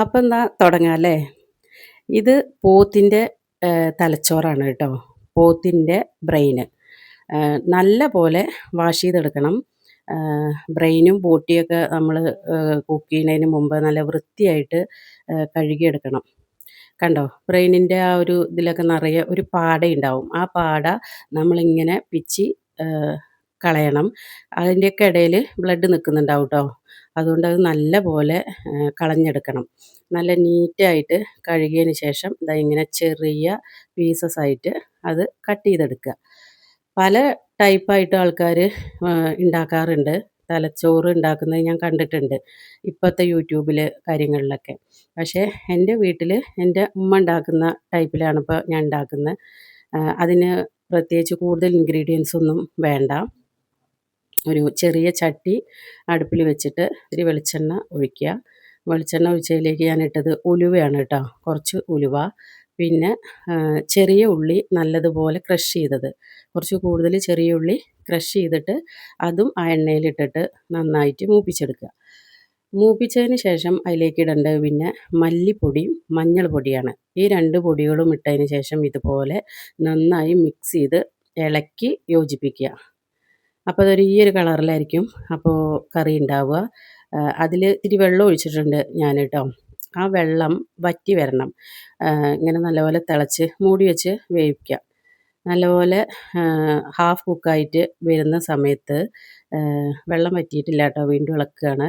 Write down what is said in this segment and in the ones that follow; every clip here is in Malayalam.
അപ്പം എന്നാ തുടങ്ങാം അല്ലേ? ഇത് പോത്തിൻ്റെ തലച്ചോറാണ് കേട്ടോ. പോത്തിൻ്റെ ബ്രെയിന്. നല്ല പോലെ വാഷ് ചെയ്തെടുക്കണം. ബ്രെയിനും ബോട്ടിയൊക്കെ നമ്മൾ കുക്ക് ചെയ്യുന്നതിന് മുമ്പ് നല്ല വൃത്തിയായിട്ട് കഴുകിയെടുക്കണം. കണ്ടോ? ബ്രെയിനിൻ്റെ ആ ഒരു ഇതിലൊക്കെ നിറയെ ഒരു പാടയുണ്ടാവും. ആ പാട നമ്മളിങ്ങനെ പിച്ചി കളയണം. അതിൻ്റെയൊക്കെ ഇടയിൽ ബ്ലഡ് നിൽക്കുന്നുണ്ടാവും ട്ടോ. അതുകൊണ്ട് അത് നല്ല പോലെ കളഞ്ഞെടുക്കണം. നല്ല നീറ്റായിട്ട് കഴുകിയതിന് ശേഷം ദാ ഇങ്ങനെ ചെറിയ പീസസ് ആയിട്ട് അത് കട്ട് ചെയ്തെടുക്കുക. പല ടൈപ്പായിട്ട് ആൾക്കാർ ഉണ്ടാക്കാറുണ്ട്. തലച്ചോറ് ഉണ്ടാക്കുന്നത് ഞാൻ കണ്ടിട്ടുണ്ട് ഇപ്പോഴത്തെ യൂട്യൂബിൽ കാര്യങ്ങളിലൊക്കെ. പക്ഷേ എൻ്റെ വീട്ടിൽ എൻ്റെ ഉമ്മ ഉണ്ടാക്കുന്ന ടൈപ്പിലാണ് ഇപ്പോൾ ഞാൻ ഉണ്ടാക്കുന്നത്. അതിന് പ്രത്യേകിച്ച് കൂടുതൽ ഇൻഗ്രീഡിയൻസ് ഒന്നും വേണ്ട. ഒരു ചെറിയ ചട്ടി അടുപ്പിൽ വെച്ചിട്ട് ഇത്തിരി വെളിച്ചെണ്ണ ഒഴിക്കുക. വെളിച്ചെണ്ണ ഒഴിച്ചതിലേക്ക് ഞാൻ ഇട്ടത് ഉലുവയാണ് കേട്ടോ. കുറച്ച് ഉലുവ, പിന്നെ ചെറിയ ഉള്ളി നല്ലതുപോലെ ക്രഷ് ചെയ്തത്, കുറച്ച് കൂടുതൽ ചെറിയ ഉള്ളി ക്രഷ് ചെയ്തിട്ട് അതും ആ എണ്ണയിലിട്ടിട്ട് നന്നായിട്ട് മൂപ്പിച്ചെടുക്കുക. മൂപ്പിച്ചതിന് ശേഷം അതിലേക്ക് ഇടേണ്ടത് പിന്നെ മല്ലിപ്പൊടിയും മഞ്ഞൾ പൊടിയാണ്. ഈ 2 പൊടികളും ഇട്ടതിന് ശേഷം ഇതുപോലെ നന്നായി മിക്സ് ചെയ്ത് ഇളക്കി യോജിപ്പിക്കുക. അപ്പോൾ അതൊരു ഈ ഒരു കളറിലായിരിക്കും അപ്പോൾ കറി ഉണ്ടാവുക. അതിൽ ഇത്തിരി വെള്ളം ഒഴിച്ചിട്ടുണ്ട് ഞാൻ കേട്ടോ. ആ വെള്ളം വറ്റി വരണം. ഇങ്ങനെ നല്ലപോലെ തിളച്ച് മൂടി വെച്ച് വേവിക്കുക. നല്ലപോലെ ഹാഫ് കുക്കായിട്ട് വരുന്ന സമയത്ത് വെള്ളം വറ്റിയിട്ടില്ല കേട്ടോ, വീണ്ടും ഇളക്കുകയാണ്.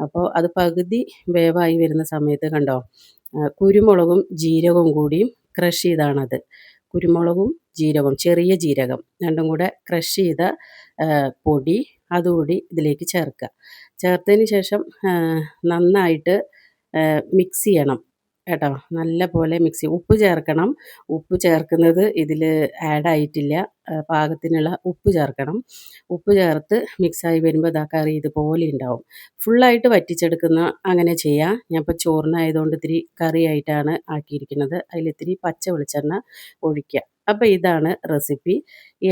അപ്പോൾ അത് പകുതി വേവായി വരുന്ന സമയത്ത് കണ്ടോ, കുരുമുളകും ജീരകവും കൂടിയും ക്രഷ് ചെയ്താണത്. കുരുമുളകും ജീരകവും, ചെറിയ ജീരകം രണ്ടും കൂടെ ക്രഷ് ചെയ്ത പൊടി അതുകൂടി ഇതിലേക്ക് ചേർക്കുക. ചേർത്തതിന് ശേഷം നന്നായിട്ട് മിക്സ് ചെയ്യണം കേട്ടോ. നല്ല പോലെ മിക്സ് ചെയ്യും. ഉപ്പ് ചേർക്കണം. ഉപ്പ് ചേർക്കുന്നത് ഇതിൽ ആഡായിട്ടില്ല. പാകത്തിനുള്ള ഉപ്പ് ചേർക്കണം. ഉപ്പ് ചേർത്ത് മിക്സായി വരുമ്പോൾ ഇതാ കറി ഇതുപോലെ ഉണ്ടാവും. ഫുള്ളായിട്ട് വറ്റിച്ചെടുക്കുന്ന അങ്ങനെ ചെയ്യാം. ഞാൻ ഇപ്പോൾ ചോറിനായതുകൊണ്ട് ഇത്തിരി കറിയായിട്ടാണ് ആക്കിയിരിക്കുന്നത്. അതിലിത്തിരി പച്ച വെളിച്ചെണ്ണ ഒഴിക്കുക. അപ്പോൾ ഇതാണ് റെസിപ്പി.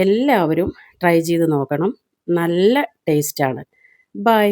എല്ലാവരും ട്രൈ ചെയ്ത് നോക്കണം. നല്ല ടേസ്റ്റാണ്. ബൈ.